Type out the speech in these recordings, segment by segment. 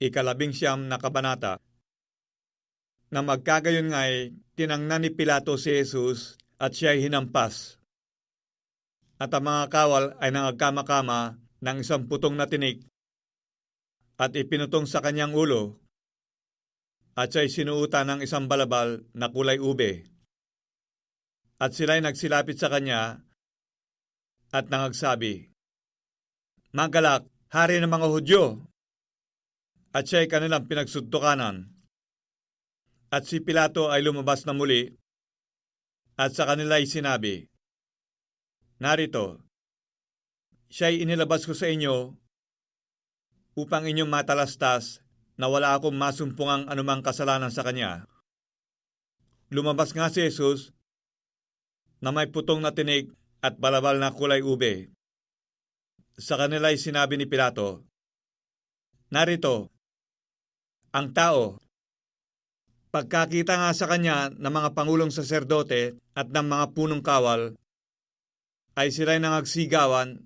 Ikalabing-siyam na kabanata. Na magkagayon nga'y tinangnan ni Pilato si Jesus at siya'y hinampas. At ang mga kawal ay nangagkama-kama ng 10 na tinik at ipinutong sa kanyang ulo at siya'y sinuutan ng isang balabal na kulay ube. At sila'y nagsilapit sa kanya at nangagsabi, "Magalak, hari ng mga Hudyo!" At siya'y kanilang pinagsuntukanan. At si Pilato ay lumabas na muli at sa kanila'y sinabi, "Narito, siya'y inilabas ko sa inyo upang inyong matalastas na wala akong masumpungang anumang kasalanan sa kanya." Lumabas nga si Jesus na may putong na tinig at balabal na kulay ube. Sa kanila'y sinabi ni Pilato, "Narito, ang tao." Pagkakita nga sa kanya ng mga pangulong saserdote at ng mga punong kawal, ay sila'y nangagsigawan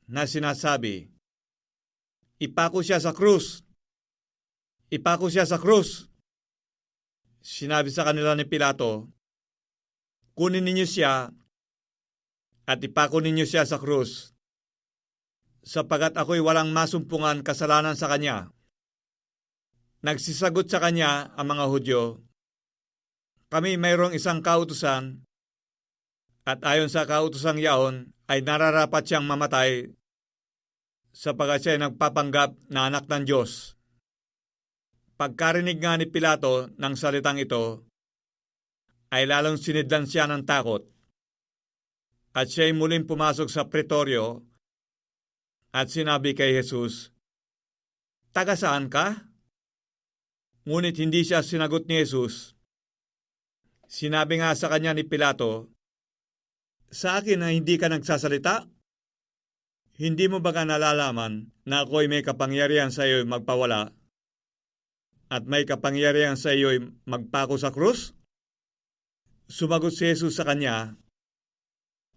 na sinasabi, "Ipako siya sa krus! Ipako siya sa krus!" Sinabi sa kanila ni Pilato, "Kunin ninyo siya at ipako ninyo siya sa krus, sapagat ako'y walang masumpungan kasalanan sa kanya." Nagsisagot sa kanya ang mga Hudyo, "Kami mayroong isang kautusan, at ayon sa kautusang yaon ay nararapat siyang mamatay sapagat siya ay nagpapanggap na anak ng Diyos." Pagkarinig nga ni Pilato ng salitang ito, ay lalong sinidlan siya ng takot. At siya'y muling pumasok sa pretoryo at sinabi kay Jesus, "Taga saan ka?" Ngunit hindi siya sinagot ni Jesus. Sinabi nga sa kanya ni Pilato, "Sa akin na hindi ka nagsasalita? Hindi mo ba nalalaman na ako'y may kapangyarihan sa iyo'y magpawala at may kapangyarihan sa iyo'y magpako sa krus?" Sumagot si Jesus sa kanya,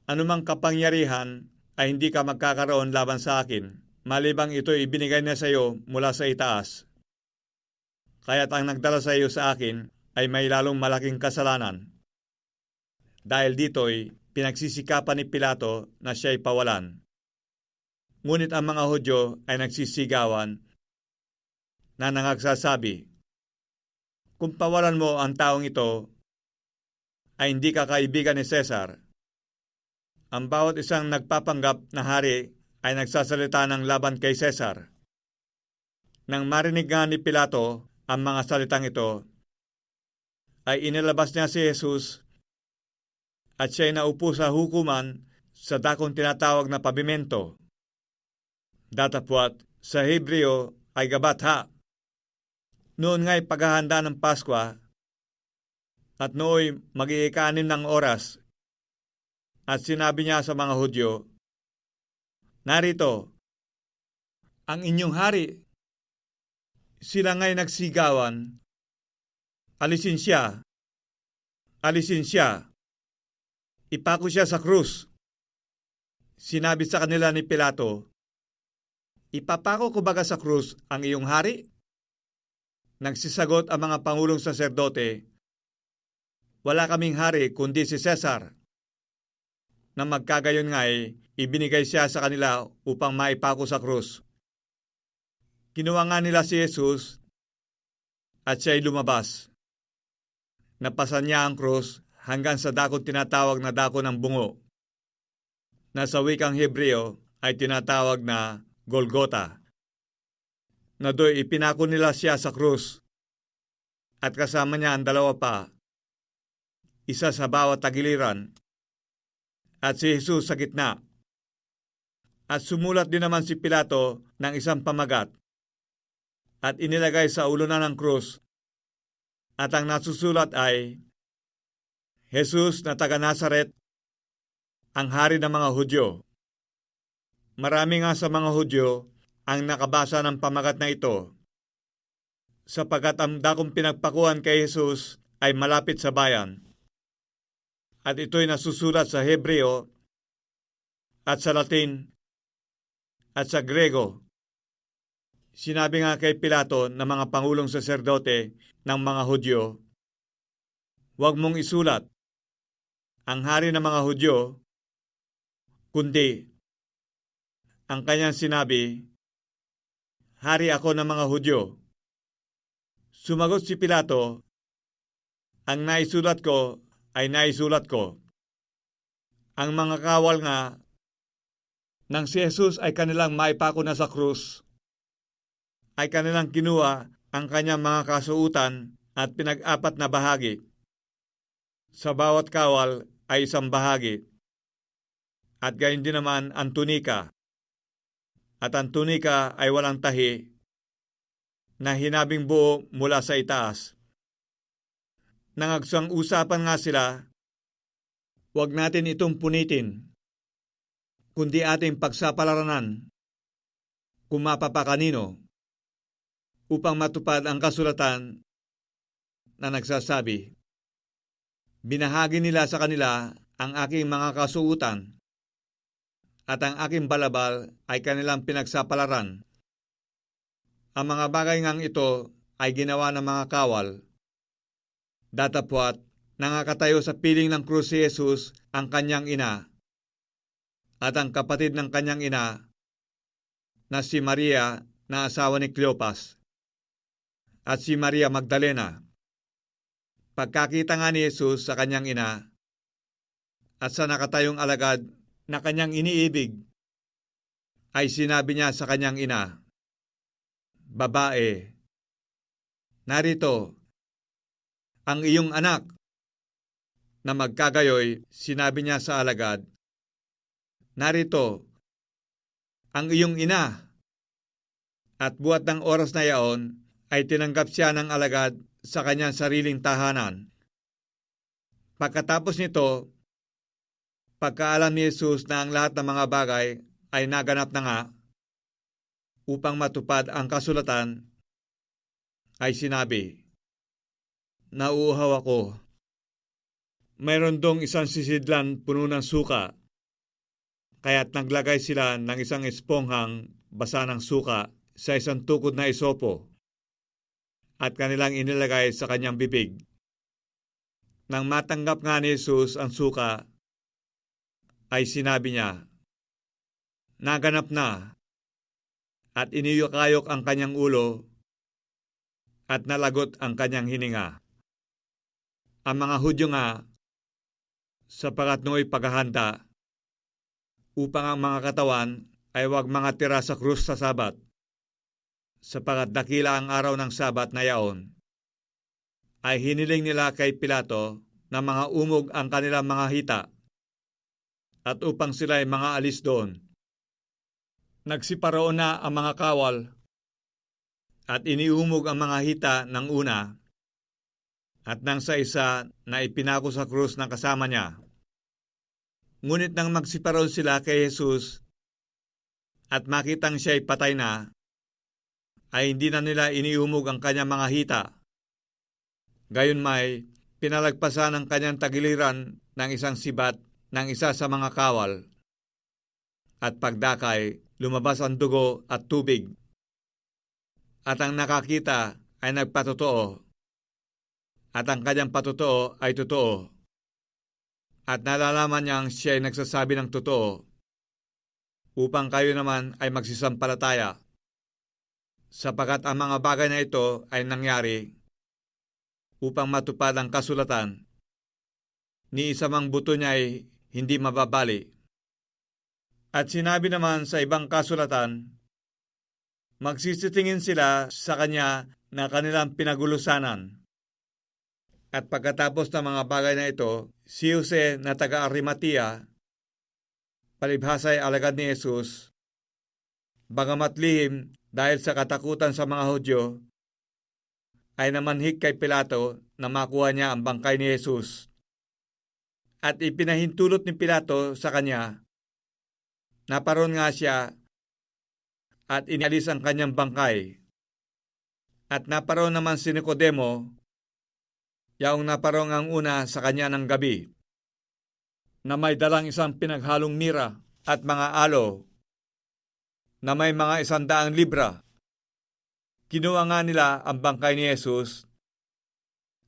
"Anumang kapangyarihan ay hindi ka magkakaroon laban sa akin, malibang ito'y ibinigay na sa iyo mula sa itaas. Kaya't ang nagdala sa iyo sa akin ay may lalong malaking kasalanan." Dahil dito'y pinagsisikapan ni Pilato na siya'y pawalan. Ngunit ang mga Hudyo ay nagsisigawan na nangagsasabi, "Kung pawalan mo ang taong ito, ay hindi ka kaibigan ni Cesar." Ang bawat isang nagpapanggap na hari ay nagsasalita ng laban kay Cesar. Nang marinig nga ni Pilato ang mga salitang ito, ay inilabas niya si Jesus at siya'y naupo sa hukuman sa dakong tinatawag na pabimento. Datapwat sa Hebreo ay gabatha. Noon nga'y paghahanda ng Paskwa at nooy mag-iika-6 ng oras, at sinabi niya sa mga Hudyo, "Narito, ang inyong hari." Sila nga'y nagsigawan, "Alisin siya! Alisin siya! Ipako siya sa krus!" Sinabi sa kanila ni Pilato, "Ipapako ko baga sa krus ang iyong hari?" Nagsisagot ang mga pangulong saserdote, "Wala kaming hari kundi si Cesar." Na magkagayon nga'y ibinigay siya sa kanila upang maipako sa krus. Kinuha nga nila si Jesus at siya'y lumabas. Napasan niya ang krus hanggang sa dakong tinatawag na dako ng bungo, na sa wikang Hebreo ay tinatawag na Golgota. Na do'y ipinako nila siya sa krus at kasama niya ang 2 pa, isa sa bawat tagiliran, at si Jesus sa gitna. At sumulat din naman si Pilato ng isang pamagat at inilagay sa ulunan ng krus, at ang nasusulat ay, "Jesus na taga Nazaret, ang hari ng mga Hudyo." Marami nga sa mga Hudyo ang nakabasa ng pamagat na ito, sapagkat ang dakong pinagpakuan kay Jesus ay malapit sa bayan. At ito'y nasusulat sa Hebreo at sa Latin at sa Grego. Sinabi nga kay Pilato ng mga pangulong saserdote ng mga Hudyo, "Huwag mong isulat, ang hari ng mga Hudyo, kundi ang kanyang sinabi, hari ako ng mga Hudyo." Sumagot si Pilato, "Ang naisulat ko ay naisulat ko." Ang mga kawal nga nang si Jesus ay kanilang maipako na sa krus, ay kanilang kinuha ang kanyang mga kasuutan at pinag-apat na bahagi. Sa bawat kawal ay isang bahagi. At gayon din naman ang tunika. At ang tunika ay walang tahi na hinabing buo mula sa itaas. Nangagsang usapan nga sila, "Huwag natin itong punitin, kundi ating pagsapalaranan kung mapapakanino, upang matupad ang kasulatan na nagsasabi, binahagi nila sa kanila ang aking mga kasuutan, at ang aking balabal ay kanilang pinagsapalaran." Ang mga bagay ngang ito ay ginawa ng mga kawal. Datapwat, nangakatayo sa piling ng krus si Jesus ang kanyang ina at ang kapatid ng kanyang ina na si Maria na asawa ni Cleopas at si Maria Magdalena. Pagkakita nga ni Jesus sa kanyang ina at sa nakatayong alagad na kanyang iniibig, ay sinabi niya sa kanyang ina, "Babae, narito ang iyong anak." Na magkagayoy, sinabi niya sa alagad, "Narito ang iyong ina." At buhat ng oras na yaon, ay tinanggap siya ng alagad sa kanyang sariling tahanan. Pagkatapos nito, pagkaalam ni Jesus na ang lahat ng mga bagay ay naganap na nga, upang matupad ang kasulatan, ay sinabi, "Nauuhaw ako." Mayroon dong isang sisidlan puno ng suka, kaya't naglagay sila ng isang esponghang basa ng suka sa isang tukod na isopo, at kanilang inilagay sa kanyang bibig. Nang matanggap nga ni Jesus ang suka, ay sinabi niya, "Naganap na," at iniyukayok ang kanyang ulo, at nalagot ang kanyang hininga. Ang mga Hudyo nga, sapagat nooy paghahanda, upang ang mga katawan ay huwag mga tira sa krus sa Sabat, sapagat dakila ang araw ng Sabat na yaon, ay hiniling nila kay Pilato na mga umog ang kanilang mga hita, at upang sila ay mga alis doon. Nagsiparoon na ang mga kawal, at iniumog ang mga hita ng una, at nang sa isa na ipinako sa krus ng kasama niya. Ngunit nang magsiparoon sila kay Jesus at makitang siya'y patay na, ay hindi na nila iniumog ang kanyang mga hita. Gayon may pinalagpasan ang kanyang tagiliran ng isang sibat ng isa sa mga kawal, at pagdakay, lumabas ang dugo at tubig. At ang nakakita ay nagpatotoo, at ang kanyang patotoo ay totoo. At nalalaman niyang siya ay nagsasabi ng totoo, upang kayo naman ay magsisampalataya. Sapagat ang mga bagay na ito ay nangyari upang matupad ang kasulatan, ni isa mang buto niya ay hindi mababali. At sinabi naman sa ibang kasulatan, magsisitingin sila sa kanya na kanilang pinagulusanan. At pagkatapos ng mga bagay na ito, si Jose na taga-Arimatea, palibhasa ay alagad ni Jesus, bagamat lihim dahil sa katakutan sa mga Hudyo, ay namanhik kay Pilato na makuha niya ang bangkay ni Jesus. At ipinahintulot ni Pilato sa kanya, naparoon nga siya at inalis ang kanyang bangkay. At naparoon naman si Nicodemo, yaong naparong ang una sa kanya ng gabi, na may dalang isang pinaghalong mira at mga alo, na may mga 100 libra. Kinuha nga nila ang bangkay ni Jesus,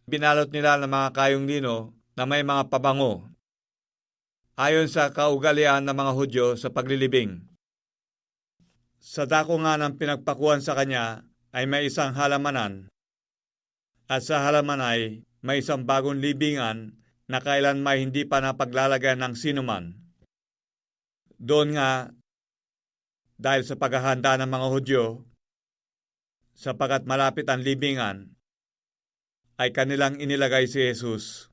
binalot nila ng mga kayong lino na may mga pabango, ayon sa kaugalian ng mga Hudyo sa paglilibing. Sa dako nga ng pinagpakuan sa kanya ay may isang halamanan, at sa halaman ay may isang bagong libingan na kailan may hindi pa napaglalagyan ng sinuman. Doon nga, dahil sa paghahanda ng mga Hudyo, sapagat malapit ang libingan, ay kanilang inilagay si Jesus.